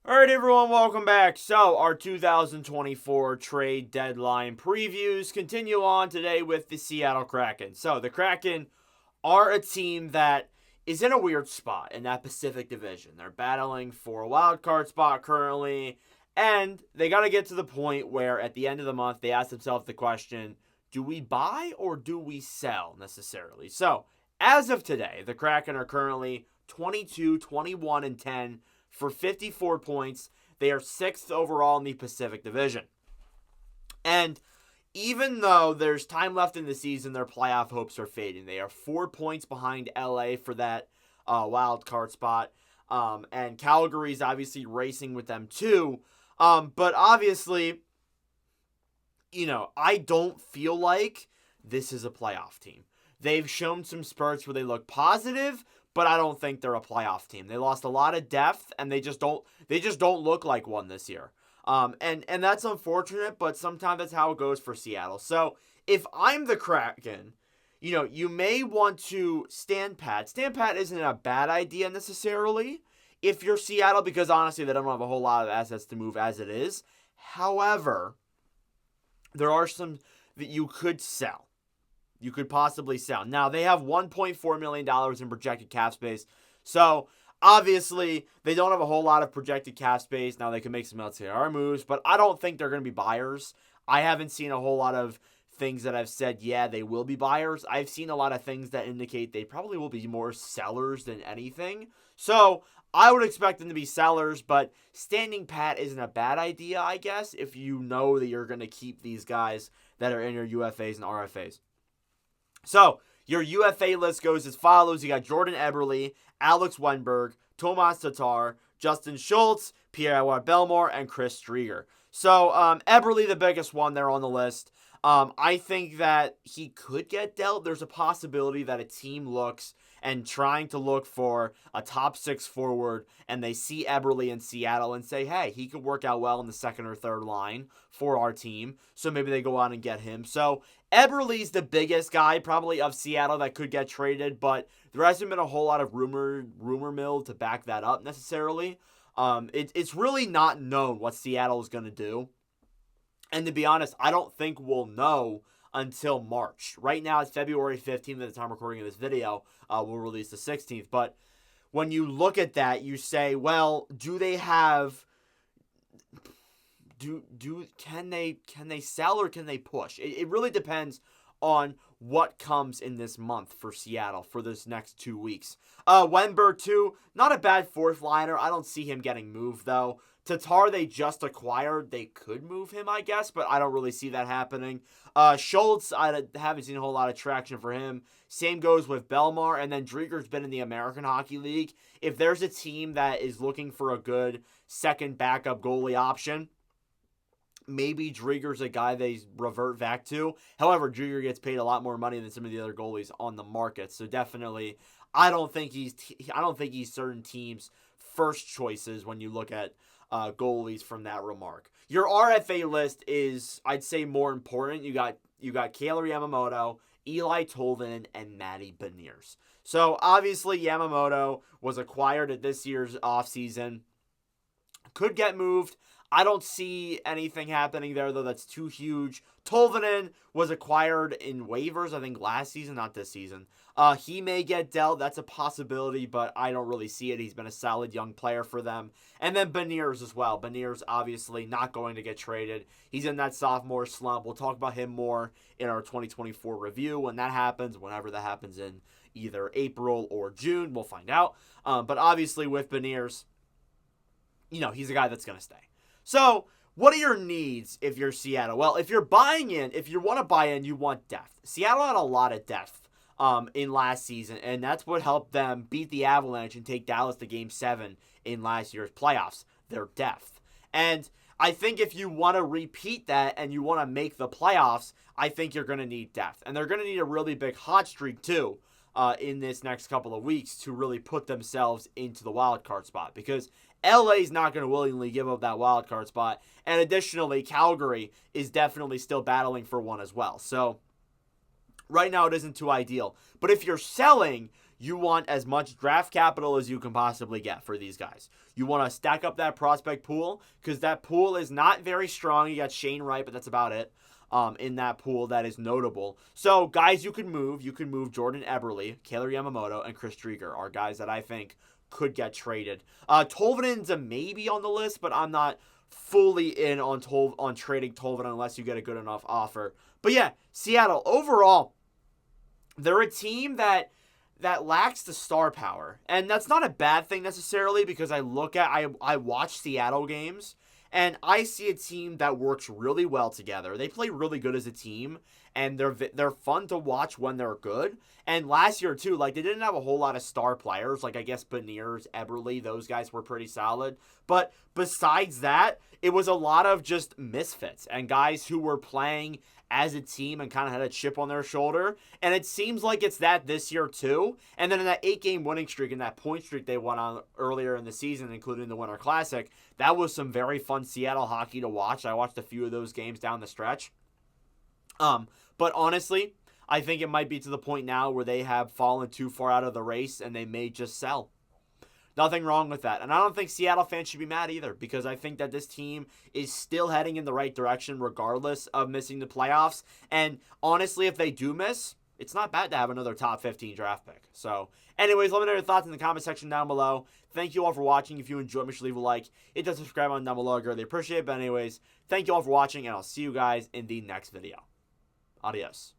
All right, everyone, welcome back. So, our 2024 trade deadline previews continue on today with the Seattle Kraken. So, the Kraken are a team that is in a weird spot in that Pacific Division. They're battling for a wild card spot currently, and they got to get to the point where at the end of the month they ask themselves the question, do we buy or do we sell necessarily? So, as of today, the Kraken are currently 22, 21, and 10 for 54 points. They are 6th overall in the Pacific Division. And even though there's time left in the season, their playoff hopes are fading. They are 4 points behind LA for that wild card spot. And Calgary's obviously racing with them too. But obviously, I don't feel like this is a playoff team. They've shown some spurts where they look positive, but I don't think they're a playoff team. They lost a lot of depth, and they just don't look like one this year. And that's unfortunate, but sometimes that's how it goes for Seattle. So if I'm the Kraken, you may want to stand pat. Stand pat isn't a bad idea necessarily if you're Seattle, because honestly, they don't have a whole lot of assets to move as it is. However, there are some that you could sell. You could possibly sell. Now, they have $1.4 million in projected cap space. So, obviously, they don't have a whole lot of projected cap space. Now, they can make some LTR moves, but I don't think they're going to be buyers. I haven't seen a whole lot of things that I've said, yeah, they will be buyers. I've seen a lot of things that indicate they probably will be more sellers than anything. So, I would expect them to be sellers, but standing pat isn't a bad idea, I guess, if you know that you're going to keep these guys that are in your UFAs and RFAs. So, your UFA list goes as follows. You got Jordan Eberle, Alex Wennberg, Tomas Tatar, Justin Schultz, Pierre-Edouard Bellemare, and Chris Striegler. So, Eberle, the biggest one there on the list. I think that he could get dealt. There's a possibility that a team looks and trying to look for a top 6 forward, and they see Eberle in Seattle and say, hey, he could work out well in the second or third line for our team. So maybe they go out and get him. So Eberle's the biggest guy probably of Seattle that could get traded, but there hasn't been a whole lot of rumor mill to back that up necessarily. It's really not known what Seattle is going to do. And to be honest, I don't think we'll know until March. Right now, it's February 15th at the time recording of this video. We'll release the 16th. But when you look at that, you say, well, do they have... Can they sell or can they push? It really depends on what comes in this month for Seattle for this next 2 weeks. Wennberg, too, not a bad fourth liner. I don't see him getting moved, though. Tatar, they just acquired. They could move him, I guess, but I don't really see that happening. Schultz, I haven't seen a whole lot of traction for him. Same goes with Bellemare, and then Drieger's been in the American Hockey League. If there's a team that is looking for a good second backup goalie option, maybe Drieger's a guy they revert back to. However, Drieger gets paid a lot more money than some of the other goalies on the market, so definitely, I don't think he's certain teams' first choices when you look at goalies from that remark. Your RFA list is, I'd say, more important. You got Kailer Yamamoto, Eli Tolvanen, and Matty Beniers. So obviously Yamamoto was acquired at this year's offseason. Could get moved. I don't see anything happening there, though. That's too huge. Tolvanen was acquired in waivers, I think, last season, not this season. He may get dealt. That's a possibility, but I don't really see it. He's been a solid young player for them. And then Beniers as well. Beniers obviously not going to get traded. He's in that sophomore slump. We'll talk about him more in our 2024 review when that happens, whenever that happens in either April or June. We'll find out. But obviously with Beniers, he's a guy that's going to stay. So, what are your needs if you're Seattle? Well, if you want to buy in, you want depth. Seattle had a lot of depth in last season, and that's what helped them beat the Avalanche and take Dallas to Game 7 in last year's playoffs, their depth. And I think if you want to repeat that and you want to make the playoffs, I think you're going to need depth. And they're going to need a really big hot streak, too, in this next couple of weeks to really put themselves into the wild card spot, because LA's not going to willingly give up that wild card spot. And additionally, Calgary is definitely still battling for one as well. So right now it isn't too ideal. But if you're selling, you want as much draft capital as you can possibly get for these guys. You want to stack up that prospect pool because that pool is not very strong. You got Shane Wright, but that's about it. In that pool that is notable. So guys you can move Jordan Eberle, Kaylor Yamamoto, and Chris Drieger are guys that I think could get traded. Tolvanen's a maybe on the list, but I'm not fully in on trading Tolvanen unless you get a good enough offer. But yeah, Seattle overall, they're a team that lacks the star power, and that's not a bad thing necessarily because I watch Seattle games. And I see a team that works really well together. They play really good as a team, and they're fun to watch when they're good. And last year, too, like, they didn't have a whole lot of star players. Like, I guess Beniers, Eberle, those guys were pretty solid. But besides that, it was a lot of just misfits and guys who were playing as a team and kind of had a chip on their shoulder. And it seems like it's that this year, too. And then in that 8-game winning streak and that point streak they went on earlier in the season, including the Winter Classic, that was some very fun Seattle hockey to watch. I watched a few of those games down the stretch. But honestly, I think it might be to the point now where they have fallen too far out of the race and they may just sell. Nothing wrong with that. And I don't think Seattle fans should be mad either because I think that this team is still heading in the right direction regardless of missing the playoffs. And honestly, if they do miss, it's not bad to have another top 15 draft pick. So anyways, let me know your thoughts in the comment section down below. Thank you all for watching. If you enjoyed, make sure to leave a like. Hit that subscribe button down below. I greatly appreciate it. But anyways, thank you all for watching, and I'll see you guys in the next video. Adios.